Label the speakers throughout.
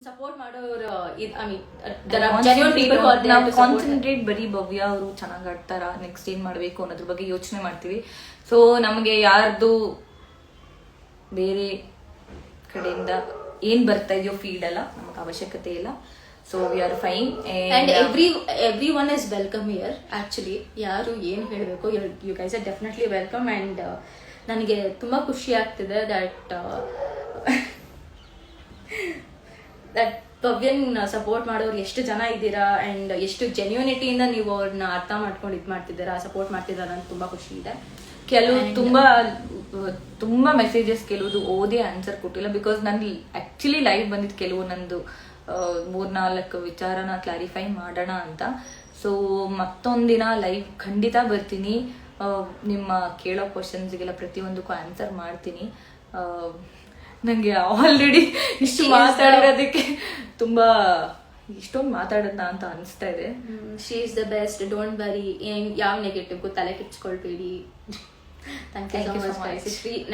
Speaker 1: Support ಮಾಡೋರು I mean genuine people who are there
Speaker 2: ನಾವು
Speaker 1: to support.
Speaker 2: Concentrate ಬರೀ ಭವ್ಯ ಅವರು ಚೆನ್ನಾಗಿ ಆಡ್ತಾರ, ನೆಕ್ಸ್ಟ್ ಏನ್ ಮಾಡ್ಬೇಕು ಅನ್ನೋದ್ರ ಬಗ್ಗೆ ಯೋಚನೆ ಮಾಡ್ತೀವಿ. ಸೊ ನಮಗೆ ಯಾರ್ದು ಬೇರೆ ಕಡೆಯಿಂದ ಏನ್ ಬರ್ತಾ ಇದೆಯೋ ಫೀಡ್ ಅಲ್ಲ, ನಮಗೆ ಅವಶ್ಯಕತೆ ಇಲ್ಲ. So we are fine
Speaker 1: and everyone is welcome here. Actually ಯಾರು ಏನು ಹೇಳಬೇಕು, you guys are definitely welcome. And ನನಗೆ ತುಂಬಾ ಖುಷಿ ಆಗ್ತಿದೆ ದಟ್ ಭವ್ಯನ್ ಸಪೋರ್ಟ್ ಮಾಡೋರು ಎಷ್ಟು ಜನ ಇದ್ದೀರಾ ಅಂಡ್ ಎಷ್ಟು ಜೆನ್ಯೂನಿಟಿಯಿಂದ ನೀವು ಅವ್ರನ್ನ ಅರ್ಥ ಮಾಡ್ಕೊಂಡು ಇದು ಮಾಡ್ತಿದ್ದೀರಾ, ಸಪೋರ್ಟ್ ಮಾಡ್ತಿದ್ದಾರ ಅಂತ ತುಂಬಾ ಖುಷಿ ಇದೆ.
Speaker 2: ಕೆಲವು ತುಂಬಾ ಮೆಸೇಜಸ್ ಕೆಲವುದು ಓದಿ ಆನ್ಸರ್ ಕೊಟ್ಟಿಲ್ಲ. ಬಿಕಾಸ್ ನಾನು ಆಕ್ಚುಲಿ ಲೈವ್ ಬಂದಿದ್ದು ಕೆಲವು ನಂದು 3-4 ವಿಚಾರನ ಕ್ಲಾರಿಫೈ ಮಾಡೋಣ ಅಂತ. ಸೊ ಮತ್ತೊಂದಿನ ಲೈವ್ ಖಂಡಿತ ಬರ್ತೀನಿ. ನಿಮ್ಮ ಕೇಳೋ ಕ್ವಶನ್ಸ್ಗೆಲ್ಲ ಪ್ರತಿಯೊಂದಕ್ಕೂ ಆನ್ಸರ್ ಮಾಡ್ತೀನಿ. ನನಗೆ ಆಲ್ರೆಡಿ ಇಷ್ಟು ಮಾತಾಡಿರೋದಕ್ಕೆ ತುಂಬಾ ಇಷ್ಟೊಂದು ಮಾತಾಡೋಣ ಅಂತ ಅನಿಸ್ತಾ ಇದೆ.
Speaker 1: She is the best, don't worry. ಯಾವ ನೆಗೆಟಿವ್ಗೂ ತಲೆ ಕೆಡ್ಸ್ಕೊಳ್ಬೇಡಿ. Thank you so much.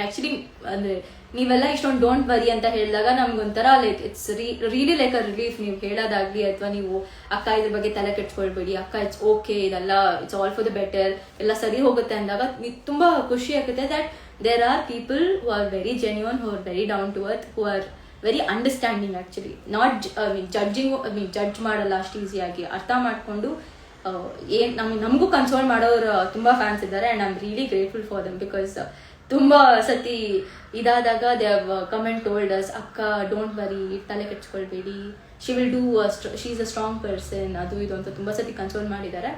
Speaker 1: Actually ಅಂದ್ರೆ ನೀವೆಲ್ಲ ಇಷ್ಟೊಂದು ಡೋಂಟ್ ವರಿ ಅಂತ ಹೇಳಿದಾಗ ನಮ್ಗೊಂಥರ like it's really like a relief. ನೀವು ಹೇಳೋದಾಗ್ಲಿ ಅಥವಾ ನೀವು ಅಕ್ಕ ಇದ್ರ ಬಗ್ಗೆ ತಲೆ ಕೆಡ್ಸ್ಕೊಳ್ಬೇಡಿ, ಅಕ್ಕ ಇಟ್ಸ್ ಓಕೆ, ಇದೆಲ್ಲ it's all for the better, ಎಲ್ಲ ಸರಿ ಹೋಗುತ್ತೆ ಅಂದಾಗ ತುಂಬಾ ಖುಷಿ ಆಗುತ್ತೆ that there are people who are very genuine, who are very down to earth, who are very understanding actually. Not judge ಮಾಡಲ್ಲ ಅಷ್ಟು ಈಸಿಯಾಗಿ, ಅರ್ಥ ಮಾಡ್ಕೊಂಡು ನಮಗೂ ಕನ್ಸೋಲ್ ಮಾಡೋರು ತುಂಬಾ ಫ್ಯಾನ್ಸ್ ಇದ್ದಾರೆ. And I am really grateful for them because ತುಂಬಾ ಸತಿ ಇದಾದಾಗ they have comment told us, ಅಕ್ಕ ಡೋಂಟ್ ವರಿ, ತಲೆ ಕೆಡ್ಸ್ಕೊಳ್ಬೇಡಿ, she will do, she is a strong person, ಅದು ಇದು ಅಂತ ತುಂಬಾ ಸತಿ ಕನ್ಸೋಲ್ ಮಾಡಿದ್ದಾರೆ.